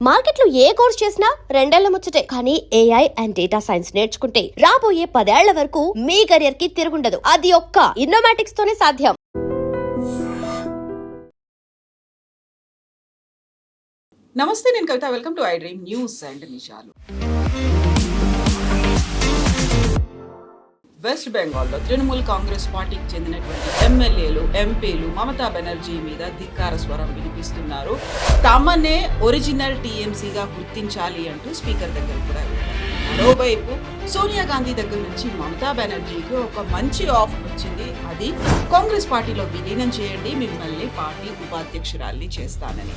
మార్కెట్లో ఏ కోర్స్ చేసినా రెండేళ్ల ముచ్చటే. కానీ ఏఐ అండ్ డేటా సైన్స్ నేర్చుకుంటే రాబోయే 10 ఏళ్ల వరకు మీ కెరియర్ కి తిరుగుండదు. అది ఒక్క ఇన్నోమాటిక్స్ తోనే సాధ్యం. నమస్తే, నేను Kavitha. Welcome to I dream news and నిషాలు. వెస్ట్ బెంగాల్లో తృణమూల్ కాంగ్రెస్ పార్టీకి చెందినటువంటి ఎమ్మెల్యేలు, ఎంపీలు మమతా బెనర్జీ మీద ధిక్కార స్వరం వినిపిస్తున్నారు. తమనే ఒరిజినల్ టీఎంసీగా గుర్తించాలి అంటూ స్పీకర్ దగ్గర కూడా వెళ్ళారు. మరోవైపు సోనియా గాంధీ దగ్గర నుంచి మమతా బెనర్జీకి ఒక మంచి ఆఫర్ వచ్చింది. అది కాంగ్రెస్ పార్టీలో విలీనం చేయండి, మిమ్మల్ని పార్టీ ఉపాధ్యక్షురాల్ని చేస్తానని.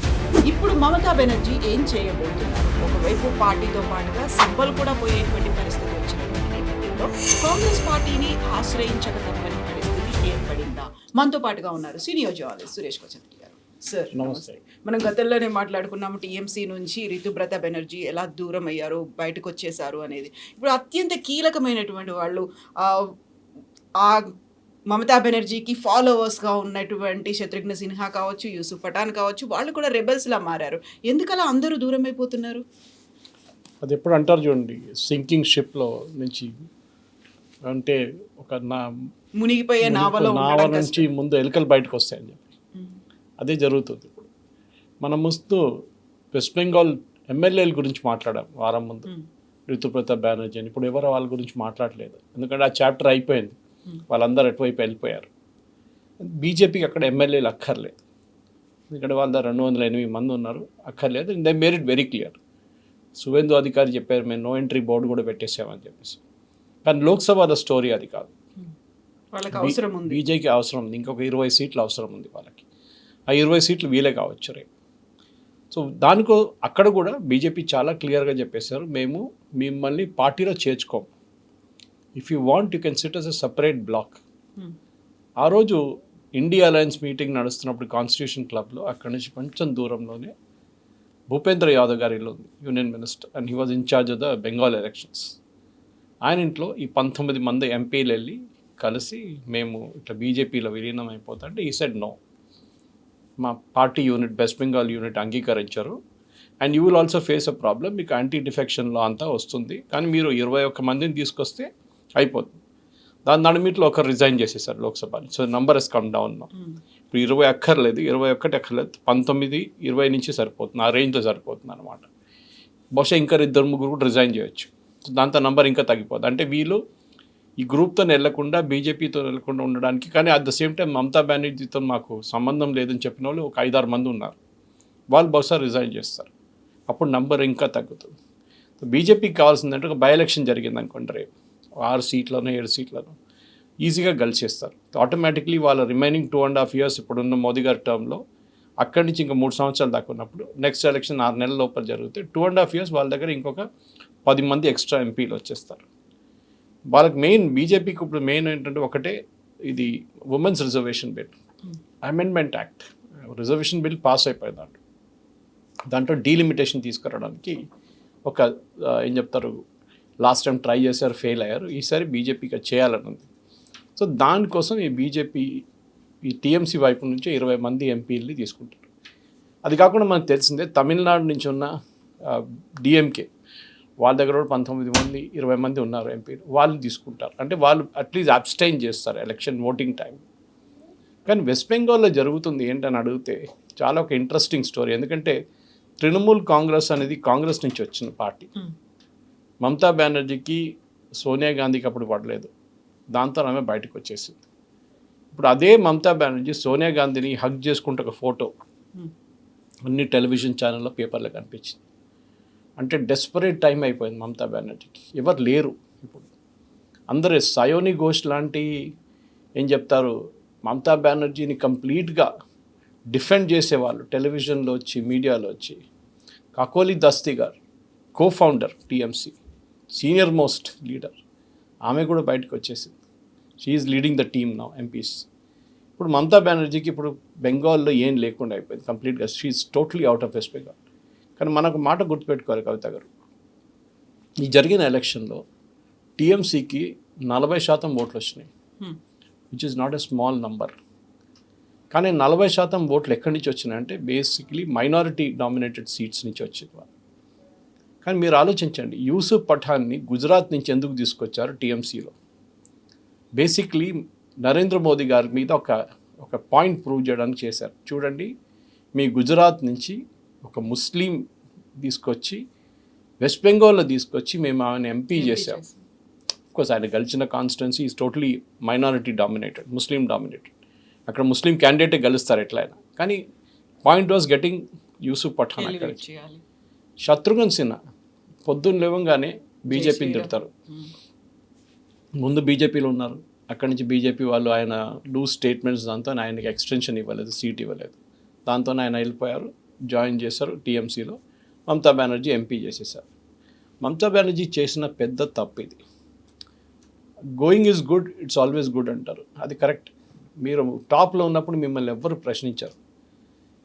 ఇప్పుడు మమతా బెనర్జీ ఏం చేయబోతున్నారు? ఒకవైపు పార్టీతో పాటుగా సింబల్ కూడా పోయేటువంటి పరిస్థితి వచ్చినటువంటి నేపథ్యంలో కాంగ్రెస్ పార్టీని ఆశ్రయించక తప్పని పరిస్థితి ఏర్పడిందా? మనతో పాటుగా ఉన్నారు సీనియర్ జర్నలిస్ట్ సురేష్ కొచంద్రి గారు. సార్ నమస్తే. మనం గతంలోనే మాట్లాడుకున్నాము టీఎంసీ నుంచి రితుబ్రత బెనర్జీ ఎలా దూరం అయ్యారు, బయటకు వచ్చేసారు అనేది. ఇప్పుడు అత్యంత కీలకమైనటువంటి వాళ్ళు ఆ మమతా బెనర్జీకి ఫాలోవర్స్గా ఉన్నటువంటి శత్రుఘ్న సిన్హా కావచ్చు, యూసుఫ్ పఠాన్ కావచ్చు, వాళ్ళు కూడా రెబల్స్లా మారారు. ఎందుకలా అందరూ దూరం అయిపోతున్నారు? అది ఎప్పుడు అంటారు చూడండి, సింకింగ్ షిప్లో నుంచి అంటే ఒక మునిగిపోయే నావ నుంచి ముందు ఎలుకలు బయటకు వస్తాయని చెప్పి అదే జరుగుతుంది. ఇప్పుడు మనం ముందు వెస్ట్ బెంగాల్ ఎమ్మెల్యేల గురించి మాట్లాడాం వారం ముందు, రితుప్రత బెనర్జీ అని. ఇప్పుడు ఎవరు వాళ్ళ గురించి మాట్లాడలేదు, ఎందుకంటే ఆ చాప్టర్ అయిపోయింది. వాళ్ళందరూ ఎటువైపు వెళ్ళిపోయారు. బీజేపీకి అక్కడ ఎమ్మెల్యేలు అక్కర్లేదు, ఎందుకంటే వాళ్ళ 208 మంది ఉన్నారు, అక్కర్లేదు. They made it very clear. Suvendu అధికారి చెప్పారు, మేము నో ఎంట్రీ బోర్డు కూడా పెట్టేసామని చెప్పేసి. కానీ లోక్సభలో స్టోరీ అది కాదు. బీజేపీకి అవసరం ఉంది, ఇంకొక 20 సీట్లు అవసరం ఉంది వాళ్ళకి. ఆ 20 సీట్లు వీలే కావచ్చు రేపు. సో దానికో అక్కడ కూడా బీజేపీ చాలా క్లియర్గా చెప్పేశారు, మేము మిమ్మల్ని పార్టీలో చేర్చుకోము. If you want you can sit as a separate block. ఆ రోజు ఇండియా అలయన్స్ మీటింగ్ నడుస్తున్నప్పుడు కాన్స్టిట్యూషన్ క్లబ్లో అక్కడి నుంచి కొంచెం దూరంలోనే భూపేంద్ర యాదవ్ గారి ఇల్లు ఉంది, union minister, and he was incharge of the Bengal elections. ఆయన ఇంట్లో ఈ 19 మంది ఎంపీలు వెళ్ళి కలిసి మేము ఇట్లా బీజేపీలో విలీనం అయిపోతుంటే ఈ సెడ్ నో, మా party unit west Bengal unit అంగీకరించారు. And you will also face a problem, మీకు యాంటీ డిఫెక్షన్లో అంతా వస్తుంది, కానీ మీరు 21 మందిని తీసుకొస్తే అయిపోతుంది. దాని మీట్లో ఒకరు రిజైన్ చేసేసారు లోక్సభని. So numbers come down. ఇప్పుడు 20 అక్కర్లేదు, 21 అక్కర్లేదు, 19, 20 నుంచి సరిపోతుంది, ఆ రేంజ్లో సరిపోతుంది అనమాట. బహుశా ఇంకా 2-3 కూడా రిజైన్ చేయొచ్చు. దాంతో నంబర్ ఇంకా తగ్గిపోతుంది. అంటే వీళ్ళు ఈ గ్రూప్తో వెళ్ళకుండా, బీజేపీతో వెళ్ళకుండా ఉండడానికి. కానీ at the same time Mamata బెనర్జీతో మాకు సంబంధం లేదని చెప్పిన వాళ్ళు ఒక 5-6 మంది ఉన్నారు, వాళ్ళు బహుశా రిజైన్ చేస్తారు. అప్పుడు నంబర్ ఇంకా తగ్గుతుంది. బీజేపీకి కావాల్సిందంటే ఒక బై ఎలక్షన్ జరిగింది అనుకోండి, రేపు 6 సీట్లను 7 సీట్లను ఈజీగా గెలిచేస్తారు. ఆటోమేటిక్లీ వాళ్ళ రిమైనింగ్ 2.5 years ఇప్పుడున్న మోదీ గారి టర్మ్లో అక్కడి నుంచి ఇంకా 3 సంవత్సరాలు దాకా ఉన్నప్పుడు నెక్స్ట్ ఎలక్షన్ 6 నెలల లోపల జరిగితే 2.5 years వాళ్ళ దగ్గర ఇంకొక 10 మంది ఎక్స్ట్రా ఎంపీలు వచ్చేస్తారు. వాళ్ళకి మెయిన్ బీజేపీకి ఇప్పుడు మెయిన్ ఏంటంటే ఒకటే, ఇది women's reservation bill, amendment act, reservation bill pass అయిపోయింది. దాంట్లో డీలిమిటేషన్ తీసుకురావడానికి ఒక ఏం చెప్తారు, లాస్ట్ టైం ట్రై చేశారు, ఫెయిల్ అయ్యారు. ఈసారి బీజేపీకి చేయాలని ఉంది. సో దానికోసం ఈ బీజేపీ ఈ టీఎంసీ వైపు నుంచి 20 మంది ఎంపీలని తీసుకుంటారు. అది కాకుండా మనకు తెలిసిందే, తమిళనాడు నుంచి ఉన్న డిఎంకే వాళ్ళ దగ్గర కూడా 19 మంది 20 మంది ఉన్నారు ఎంపీలు, వాళ్ళు తీసుకుంటారు. అంటే వాళ్ళు అట్లీస్ట్ అబ్స్టైన్ చేస్తారు ఎలక్షన్ ఓటింగ్ టైం. కానీ వెస్ట్ బెంగాల్లో జరుగుతుంది ఏంటని అడిగితే చాలా ఒక ఇంట్రెస్టింగ్ స్టోరీ. ఎందుకంటే తృణమూల్ కాంగ్రెస్ అనేది కాంగ్రెస్ నుంచి వచ్చిన పార్టీ. మమతా బెనర్జీకి సోనియా గాంధీకి అప్పుడు పడలేదు, దాంతో ఆమె బయటకు వచ్చేసింది. ఇప్పుడు అదే మమతా బెనర్జీ సోనియా గాంధీని హగ్ చేసుకుంటే ఒక ఫోటో అన్ని టెలివిజన్ ఛానల్లో, పేపర్లో కనిపించింది. అంటే డెస్పరేట్ టైం అయిపోయింది మమతా బెనర్జీకి, ఎవరు లేరు ఇప్పుడు. అందరూ సయోని ఘోష్ లాంటి ఏం చెప్తారు, మమతా బెనర్జీని కంప్లీట్గా డిఫెండ్ చేసేవాళ్ళు టెలివిజన్లో వచ్చి, మీడియాలో వచ్చి. కాకోలి దస్తీ గారు, co-founder TMC, senior most leader, ఆమె కూడా బయటకు వచ్చేసింది. She is leading the team now, MPs. ఇప్పుడు మమతా బెనర్జీకి ఇప్పుడు బెంగాల్లో ఏం లేకుండా అయిపోయింది కంప్లీట్గా. She is totally out of west Bengal. కానీ మనకు మాట గుర్తుపెట్టుకోవాలి కవిత గారు, ఈ జరిగిన ఎలక్షన్లో టీఎంసీకి 40% ఓట్లు వచ్చినాయి, which is not a small number. కానీ 40% ఓట్లు ఎక్కడి నుంచి వచ్చినాయంటే బేసిక్లీ మైనారిటీ డామినేటెడ్ సీట్స్ నుంచి వచ్చింది వాళ్ళు. కానీ మీరు ఆలోచించండి, యూసుఫ్ పఠాన్ని గుజరాత్ నుంచి ఎందుకు తీసుకొచ్చారు టీఎంసీలో? బేసిక్లీ నరేంద్ర మోదీ గారి మీద ఒక పాయింట్ ప్రూవ్ చేయడానికి చేశారు. చూడండి, మీ గుజరాత్ నుంచి ఒక ముస్లిం తీసుకొచ్చి వెస్ట్ బెంగాల్లో తీసుకొచ్చి మేము ఆయన ఎంపీ చేసాం. కోర్స్ ఆయన గెలిచిన constituency is totally minority dominated, Muslim dominated. అక్కడ ముస్లిం క్యాండిడేటే గెలుస్తారు ఎట్లయినా. కానీ point was getting Yusuf Pathan. అక్కడ శత్రుఘ్న సిన్హా పొద్దున్న లేవంగానే బీజేపీని తిడతారు. ముందు బీజేపీలో ఉన్నారు, అక్కడి నుంచి బీజేపీ వాళ్ళు ఆయన లూజ్ స్టేట్మెంట్స్ దాంతో ఆయనకి ఎక్స్టెన్షన్ ఇవ్వలేదు, సీట్ ఇవ్వలేదు. దాంతో ఆయన వెళ్ళిపోయారు, జాయిన్ చేశారు టీఎంసీలో. మమతా బెనర్జీ ఎంపీ చేసేసారు. మమతా బెనర్జీ చేసిన పెద్ద తప్పు ఇది. Going is good, it's always good అంటారు, అది కరెక్ట్. మీరు టాప్లో ఉన్నప్పుడు మిమ్మల్ని ఎవ్వరు ప్రశ్నించారు.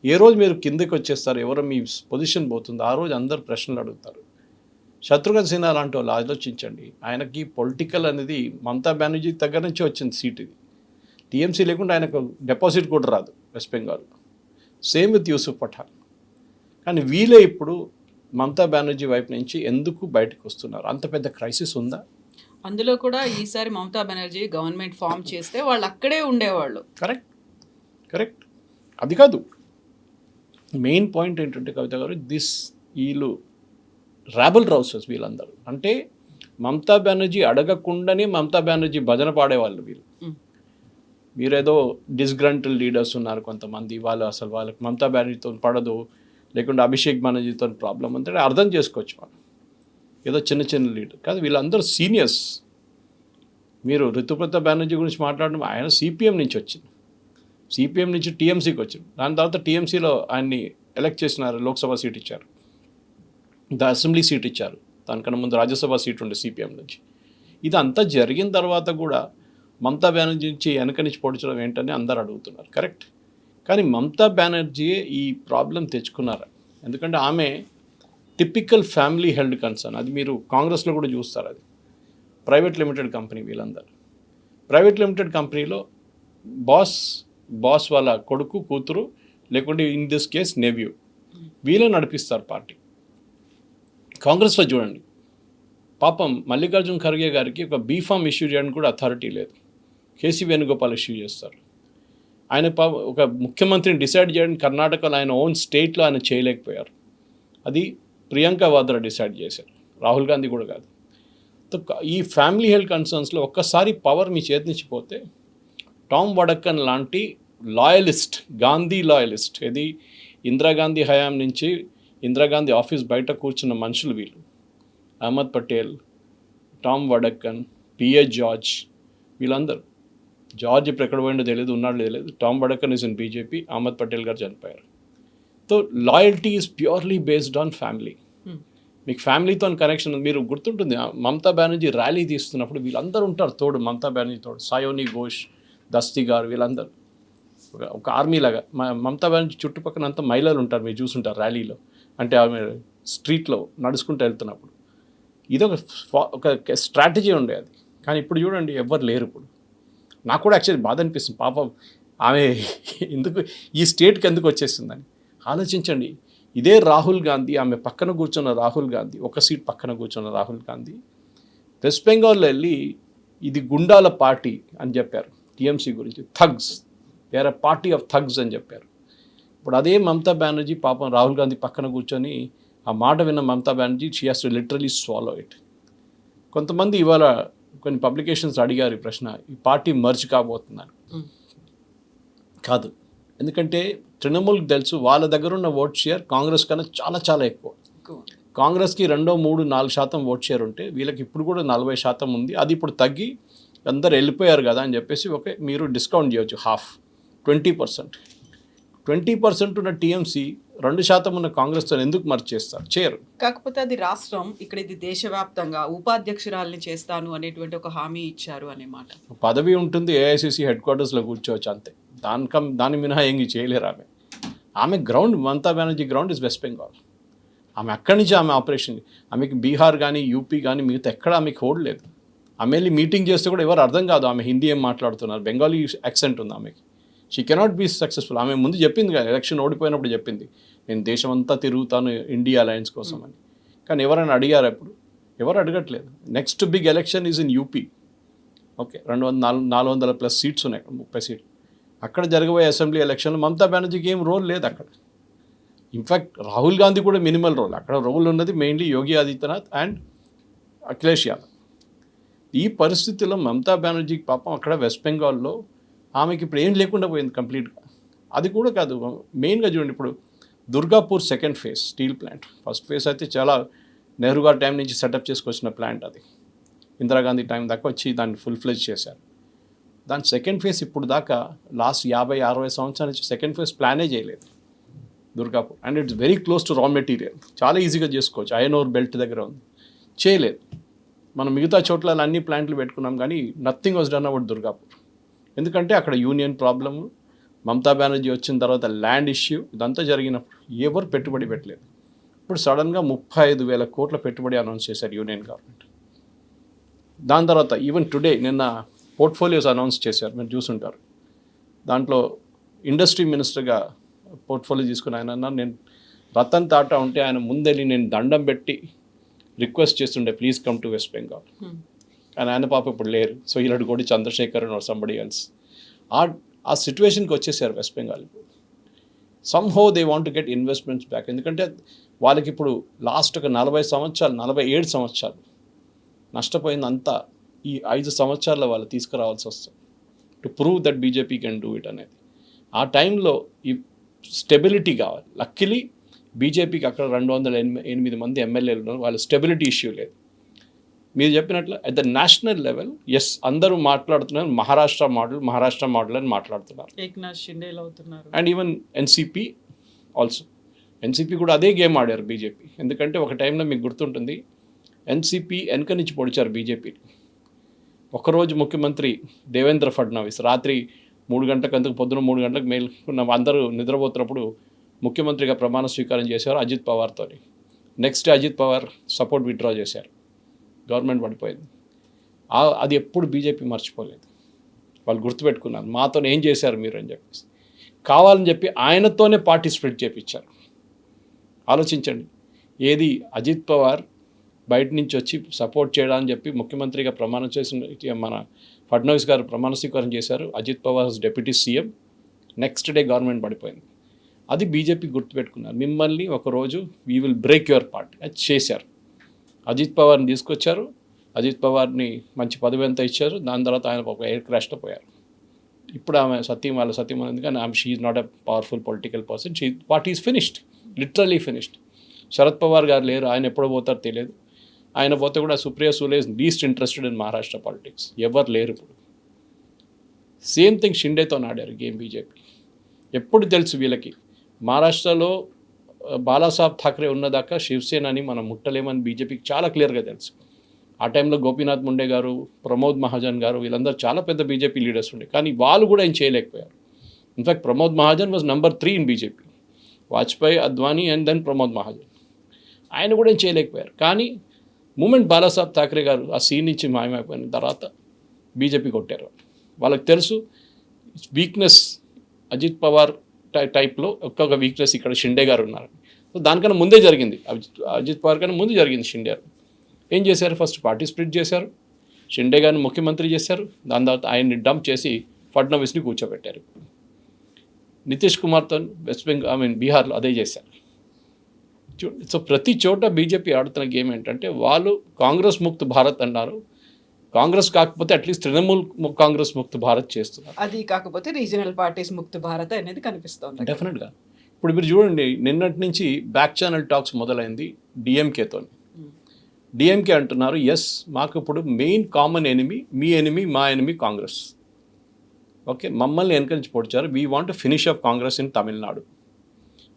ఏ రోజు మీరు కిందకి వచ్చేస్తారు, ఎవరో మీ పొజిషన్ పోతుందో ఆ రోజు అందరు ప్రశ్నలు అడుగుతారు. శత్రుఘ్న సిన్హా లాంటి వాళ్ళు ఆలోచించండి, ఆయనకి పొలిటికల్ అనేది మమతా బెనర్జీ దగ్గర నుంచి వచ్చింది సీట్ ఇది. టీఎంసీ లేకుండా ఆయనకు డిపాజిట్ కూడా రాదు వెస్ట్ బెంగాల్. Same with Yusuf Pathan. కానీ వీళ్ళే ఇప్పుడు మమతా బెనర్జీ వైపు నుంచి ఎందుకు బయటకు వస్తున్నారు? అంత పెద్ద క్రైసిస్ ఉందా? అందులో కూడా ఈసారి మమతా బెనర్జీ గవర్నమెంట్ ఫామ్ చేస్తే వాళ్ళు అక్కడే ఉండేవాళ్ళు. కరెక్ట్. అది కాదు మెయిన్ పాయింట్ ఏంటంటే కవిత గారు, వీళ్ళు రాబల్ రౌసర్స్ వీళ్ళందరూ. అంటే మమతా బెనర్జీ అడగకుండానే మమతా బెనర్జీ భజన పాడేవాళ్ళు వీళ్ళు. మీరేదో డిస్గ్రంటల్ లీడర్స్ ఉన్నారు కొంతమంది, వాళ్ళు అసలు వాళ్ళకి మమతా బెనర్జీతో పడదు, లేకుంటే అభిషేక్ బెనర్జీతో ప్రాబ్లం అంటే అర్థం చేసుకోవచ్చు మనం. ఏదో చిన్న లీడర్ కాదు, వీళ్ళందరూ సీనియర్స్. మీరు రితుప్రతాప్ బెనర్జీ గురించి మాట్లాడడం, ఆయన సిపిఎం నుంచి వచ్చింది, సిపిఎం నుంచి టీఎంసీకి వచ్చింది. దాని తర్వాత టీఎంసీలో ఆయన్ని ఎలక్ట్ చేసినారు, లోక్సభ సీట్ ఇచ్చారు, అసెంబ్లీ సీట్ ఇచ్చారు. దానికన్నా ముందు రాజ్యసభ సీట్ ఉండే సిపిఎం నుంచి. ఇదంతా జరిగిన తర్వాత కూడా మమతా బెనర్జీ నుంచి వెనక నుంచి పొడిచడం ఏంటని అందరు అడుగుతున్నారు. కరెక్ట్. కానీ మమతా బెనర్జీ ఈ ప్రాబ్లం తెచ్చుకున్నారు. ఎందుకంటే ఆమె టిపికల్ ఫ్యామిలీ హెల్డ్ కన్సర్న్. అది మీరు కాంగ్రెస్లో కూడా చూస్తారు. అది ప్రైవేట్ లిమిటెడ్ కంపెనీ. వీళ్ళందరూ ప్రైవేట్ లిమిటెడ్ కంపెనీలో బాస్ వాళ్ళ కొడుకు, కూతురు, లేకుంటే ఇన్ దిస్ కేస్ నెవ్యూ, వీళ్ళే నడిపిస్తారు పార్టీ. కాంగ్రెస్లో చూడండి, పాపం మల్లికార్జున్ ఖర్గే గారికి ఒక బీఫామ్ ఇష్యూ చేయడానికి కూడా అథారిటీ లేదు. కేసీ వేణుగోపాల్ ఇష్యూ చేస్తారు. ఆయన ఒక ముఖ్యమంత్రిని డిసైడ్ చేయడానికి కర్ణాటకలో ఆయన ఓన్ స్టేట్లో ఆయన చేయలేకపోయారు. అది ప్రియాంక వాద్రా డిసైడ్ చేశారు, రాహుల్ గాంధీ కూడా కాదు. ఈ ఫ్యామిలీ హెల్త్ కన్సర్న్స్లో ఒక్కసారి పవర్ మీ చేతి నుంచి పోతే, టామ్ వడక్కన్ లాంటి లాయలిస్ట్, గాంధీ లాయలిస్ట్, ఇది ఇందిరాగాంధీ హయాం నుంచి ఇందిరాగాంధీ ఆఫీస్ బయట కూర్చున్న మనుషులు వీళ్ళు. అహ్మద్ పటేల్, టామ్ వడక్కన్, పిఏ జార్జ్, వీళ్ళందరూ. జార్జ్ ఇప్పుడు ఎక్కడ పోయిండో తెలియదు, ఉన్నాడు తెలియదు. Tom Vadakkan is in BJP, Ahmed Patel గారు చనిపోయారు. So loyalty is purely based on family. మీకు ఫ్యామిలీతో కనెక్షన్. మీరు గుర్తుంటుంది, మమతా బెనర్జీ ర్యాలీ తీస్తున్నప్పుడు వీళ్ళందరూ ఉంటారు తోడు, మమతా బెనర్జీ తోడు, సాయోని ఘోష్, దస్తీ గారు, వీళ్ళందరూ ఒక ఆర్మీ లాగా. మమతా బెనర్జీ చుట్టుపక్కల అంతా మహిళలు ఉంటారు, మీరు చూసుంటారు ర్యాలీలో. అంటే ఆమె స్ట్రీట్లో నడుచుకుంటూ వెళ్తున్నప్పుడు ఇది ఒక స్ట్రాటజీ ఉండేది. కానీ ఇప్పుడు చూడండి, ఎవ్వరు లేరు. ఇప్పుడు నాకు కూడా యాక్చువల్లీ బాధ అనిపిస్తుంది, పాపం ఆమె ఎందుకు ఈ స్టేట్కి ఎందుకు వచ్చేస్తుందని ఆలోచించండి. ఇదే రాహుల్ గాంధీ, ఆమె పక్కన కూర్చున్న రాహుల్ గాంధీ, ఒక సీట్ పక్కన కూర్చున్న రాహుల్ గాంధీ వెస్ట్ బెంగాల్లో వెళ్ళి ఇది గుండాల పార్టీ అని చెప్పారు టీఎంసీ గురించి. Thugs, they are a party of thugs అని చెప్పారు. ఇప్పుడు అదే మమతా బెనర్జీ పాపం రాహుల్ గాంధీ పక్కన కూర్చొని ఆ మాట విన్న Mamata Banerjee, she has to literally swallow it. కొంతమంది ఇవాళ కొన్ని పబ్లికేషన్స్ అడిగారు ఈ ప్రశ్న, ఈ పార్టీ మర్జ్ కాబోతుందని. కాదు, ఎందుకంటే తృణమూల్కి తెలుసు వాళ్ళ దగ్గర ఉన్న ఓట్ షేర్ కాంగ్రెస్ కన్నా చాలా చాలా ఎక్కువ. కాంగ్రెస్కి 2, 3, 4% ఓట్ షేర్ ఉంటే వీళ్ళకి ఇప్పుడు కూడా 40% ఉంది. అది ఇప్పుడు తగ్గి అందరు వెళ్ళిపోయారు కదా అని చెప్పేసి ఓకే మీరు డిస్కౌంట్ చేయొచ్చు, 20% ఉన్న టీఎంసీ 2% ఉన్న కాంగ్రెస్తో ఎందుకు మర్చి చేస్తారు? చేయరు. కాకపోతే అది రాష్ట్రం, ఇక్కడ ఇది దేశవ్యాప్తంగా ఉపాధ్యక్షురాల్ని చేస్తాను అనేటువంటి ఒక హామీ ఇచ్చారు అనే మాట. పదవి ఉంటుంది, ఏఐసిసి హెడ్ క్వార్టర్స్లో కూర్చోవచ్చు అంతే. దాని మినహా ఏంగి చేయలేరు. ఆమె ground, Mamata Banerjee ground is west Bengal. ఆమె అక్కడి నుంచి ఆమె ఆపరేషన్, ఆమెకి బీహార్ కానీ యూపీ కానీ మిగతా ఎక్కడ ఆమెకి హోల్డ్ లేదు. ఆమె వెళ్ళి మీటింగ్ చేస్తే కూడా ఎవరు అర్థం కాదు ఆమె హిందీ ఏం మాట్లాడుతున్నారు, బెంగాలీ యాక్సెంట్ ఉంది ఆమెకి. She cannot be successful. ఆమె ముందు చెప్పింది కదా, ఎలక్షన్ ఓడిపోయినప్పుడు చెప్పింది, నేను దేశం అంతా తిరుగుతాను ఇండియా అలయన్స్ కోసం అని. కానీ ఎవరైనా అడిగారు అప్పుడు? ఎవరు అడగట్లేదు. Next big election is in UP. Okay, 400+ seats ఉన్నాయి, 30 సీట్లు. అక్కడ జరగబోయే అసెంబ్లీ ఎలక్షన్లో మమతా బెనర్జీకి ఏం రోల్ లేదు అక్కడ. ఇన్ఫ్యాక్ట్ రాహుల్ గాంధీ కూడా మినిమల్ రోల్. అక్కడ రోల్ ఉన్నది మెయిన్లీ యోగి ఆదిత్యనాథ్ అండ్ అఖిలేష్ యాదవ్. ఈ పరిస్థితుల్లో మమతా బెనర్జీకి పాపం అక్కడ వెస్ట్ బెంగాల్లో ఆమెకి ఇప్పుడు ఏం లేకుండా పోయింది కంప్లీట్గా. అది కూడా కాదు, మెయిన్గా చూడండి, ఇప్పుడు Durgapur second phase steel plant, first phase అయితే చాలా నెహ్రూ గారి టైం నుంచి సెటప్ చేసుకొచ్చిన ప్లాంట్, అది ఇందిరాగాంధీ టైం దాకా వచ్చి దాన్ని ఫుల్ ఫ్లెజ్ చేశారు. దాని సెకండ్ ఫేజ్ ఇప్పుడు దాకా లాస్ట్ 50-60 సంవత్సరాల నుంచి సెకండ్ ఫేజ్ ప్లానే చేయలేదు Durgapur. And it's very close to raw material, చాలా ఈజీగా చేసుకోవచ్చు, ఐరన్ ఓర్ బెల్ట్ దగ్గర ఉంది. చేయలేదు. మనం మిగతా చోట్ల అన్ని ప్లాంట్లు పెట్టుకున్నాం కానీ nothing was done about Durgapur. ఎందుకంటే అక్కడ యూనియన్ ప్రాబ్లము, మమతా బెనర్జీ వచ్చిన తర్వాత ల్యాండ్ ఇష్యూ, ఇదంతా జరిగినప్పుడు ఎవరు పెట్టుబడి పెట్టలేదు. ఇప్పుడు సడన్గా 35,000 కోట్ల పెట్టుబడి అనౌన్స్ చేశారు యూనియన్ గవర్నమెంట్. దాని తర్వాత ఈవెన్ టుడే నిన్న పోర్ట్ఫోలియోస్ అనౌన్స్ చేశారు, మీరు చూసుంటారు. దాంట్లో ఇండస్ట్రీ మినిస్టర్గా పోర్ట్ఫోలియో తీసుకుని ఆయన అన్నారు, నేను రతన్ టాటా ఉంటే ఆయన ముందెళ్ళి నేను దండం పెట్టి రిక్వెస్ట్ చేస్తుండే, please come to west Bengal. కానీ ఆయన పాప ఇప్పుడు లేరు. సో ఇలాంటి కూడా చంద్రశేఖర్ ఆర్ సంబడి ఎల్స్ ఆ సిచ్యువేషన్కి వచ్చేసారు west Bengal. Somehow they want to get investments back. ఎందుకంటే వాళ్ళకి ఇప్పుడు లాస్ట్ ఒక 47 సంవత్సరాలు నష్టపోయిందంతా ఈ 5 సంవత్సరాల్లో వాళ్ళు తీసుకురావాల్సి వస్తుంది to prove that BJP can do it అనేది. ఆ టైంలో ఈ స్టెబిలిటీ కావాలి. లక్కీలీ బీజేపీకి అక్కడ 208 మంది ఎమ్మెల్యేలు ఉన్నారు, వాళ్ళ స్టెబిలిటీ ఇష్యూ లేదు. మీరు చెప్పినట్లు at the national level yes అందరూ మాట్లాడుతున్నారు మహారాష్ట్ర మోడల్ అని మాట్లాడుతున్నారు. ఏక్నాథ్ షిండే అవుతున్నారు. And even NCP also. NCP కూడా అదే గేమ్ ఆడారు బీజేపీ. ఎందుకంటే ఒక టైంలో మీకు గుర్తుంటుంది, ఎన్సీపీ వెనక నుంచి పొడిచారు బీజేపీని. ఒకరోజు ముఖ్యమంత్రి దేవేంద్ర ఫడ్నవీస్ రాత్రి 3 గంటలకు, అందుకు పొద్దున 3 గంటలకు మేల్కున్న అందరూ నిద్రపోతున్నప్పుడు ముఖ్యమంత్రిగా ప్రమాణ స్వీకారం చేశారు అజిత్ పవార్తో. Next Ajit Pawar support withdraw చేశారు, గవర్నమెంట్ పడిపోయింది. అది ఎప్పుడు బీజేపీ మర్చిపోలేదు. వాళ్ళు గుర్తుపెట్టుకున్నారు, మాతో ఏం చేశారు మీరు అని చెప్పేసి. కావాలని చెప్పి ఆయనతోనే పార్టీ స్ప్లిట్ చేయించారు. ఆలోచించండి, ఏది అజిత్ పవార్ బయట నుంచి వచ్చి సపోర్ట్ చేయడానికి చెప్పి ముఖ్యమంత్రిగా ప్రమాణం చేసిన మన ఫడ్నవీస్ గారు ప్రమాణ స్వీకారం చేశారు. Ajit Pawar deputy CM. Next day government పడిపోయింది. అది బీజేపీ గుర్తుపెట్టుకున్నారు, మిమ్మల్ని ఒకరోజు we will break your party. అది చేశారు. అజిత్ పవార్ని తీసుకొచ్చారు, అజిత్ పవార్ని మంచి పదవి ఎంత ఇచ్చారు. దాని తర్వాత ఆయన ఒక ఎయిర్ క్రాష్లో పోయారు. ఇప్పుడు ఆమె వాళ్ళ సత్యం ఉంది, కానీ ఆమె she is not a powerful political person. Party is finished, literally finished. Sharad Pawar గారు లేరు, ఆయన ఎప్పుడు పోతారో తెలియదు. ఆయన పోతే కూడా Supriya Sule is least interested in Maharashtra politics. ఎవరు లేరు ఇప్పుడు. సేమ్ థింగ్ షిండేతో ఆడారు గేమ్ బీజేపీ. ఎప్పుడు తెలుసు వీళ్ళకి, మహారాష్ట్రలో బాలాసాహెబ్ ఠాక్రే ఉన్నదాకా శివసేనని మనం ముట్టలేమని బీజేపీకి చాలా క్లియర్గా తెలుసు. ఆ టైంలో గోపీనాథ్ ముండే గారు, ప్రమోద్ మహాజన్ గారు, వీళ్ళందరూ చాలా పెద్ద బీజేపీ లీడర్స్ ఉండే, కానీ వాళ్ళు కూడా ఏం చేయలేకపోయారు. In fact Pramod Mahajan was number 3 in BJP. Vajpayee, Advani and then Pramod Mahajan. ఆయన కూడా ఏం చేయలేకపోయారు. కానీ మూమెంట్ బాలాసాహెబ్ ఠాక్రే గారు ఆ సీన్ నుంచి మాయమైపోయిన తర్వాత బీజేపీ కొట్టారు. వాళ్ళకి తెలుసు వీక్నెస్ అజిత్ పవార్ టైప్లో ఒక్కొక్క వీక్నెస్ ఇక్కడ షిండే గారు ఉన్నారు. సో దానికన్నా ముందే జరిగింది, అజిత్ పవార్ కన్నా ముందు జరిగింది షిండే. ఏం చేశారు, ఫస్ట్ పార్టీ స్ప్లిట్ చేశారు, షిండే గారిని ముఖ్యమంత్రి చేశారు. దాని తర్వాత ఆయన్ని డంప్ చేసి ఫడ్నవీస్ని కూర్చోబెట్టారు. నితీష్ కుమార్తో బీహార్లో అదే చేశారు. సో ప్రతి చోట బీజేపీ ఆడుతున్న గేమ్ ఏంటంటే, వాళ్ళు కాంగ్రెస్ ముక్త్ భారత్ అన్నారు. కాంగ్రెస్ కాకపోతే అట్లీస్ట్ తృణమూల్ కాంగ్రెస్ ముక్త్ భారత్ చేస్తున్నారు. అది కాకపోతే రీజనల్ పార్టీస్ ముక్త్ భారత్ అనేది కనిపిస్తుంది డెఫినెట్గా. ఇప్పుడు మీరు చూడండి, నిన్నటి నుంచి బ్యాక్ ఛానల్ టాక్స్ మొదలైంది డిఎంకేతో. డిఎంకే అంటున్నారు, ఎస్ మాకు ఇప్పుడు మెయిన్ కామన్ ఎనిమీ మీ ఎనిమీ, మా ఎనిమీ కాంగ్రెస్. ఓకే, మమ్మల్ని ఎన్కరేజ్ పొడిచారు. We want to finish up Congress in Tamil Nadu.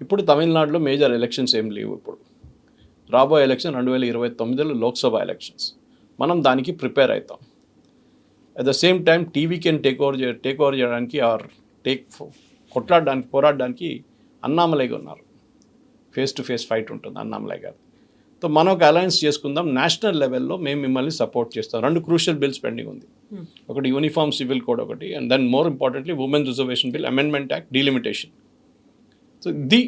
ఇప్పుడు తమిళనాడులో మేజర్ ఎలక్షన్స్ ఏం లేవు. ఇప్పుడు రాబోయే ఎలక్షన్ 2029లో లోక్సభ ఎలక్షన్స్. మనం దానికి ప్రిపేర్ అవుతాం. At the same time TV can take over చేయడానికి ఆర్ పోరాడడానికి అన్నామలై ఉన్నారు. ఫేస్ టు ఫేస్ ఫైట్ ఉంటుంది అన్నామలై గారు. సో మనం ఒక అలయన్స్ చేసుకుందాం, నేషనల్ లెవెల్లో మేము మిమ్మల్ని సపోర్ట్ చేస్తాం. 2 క్రూషియల్ బిల్స్ పెండింగ్ ఉంది. ఒకటి యూనిఫామ్ సివిల్ కోడ్ ఒకటి, and then more importantly women reservation bill amendment act delimitation. So ఇది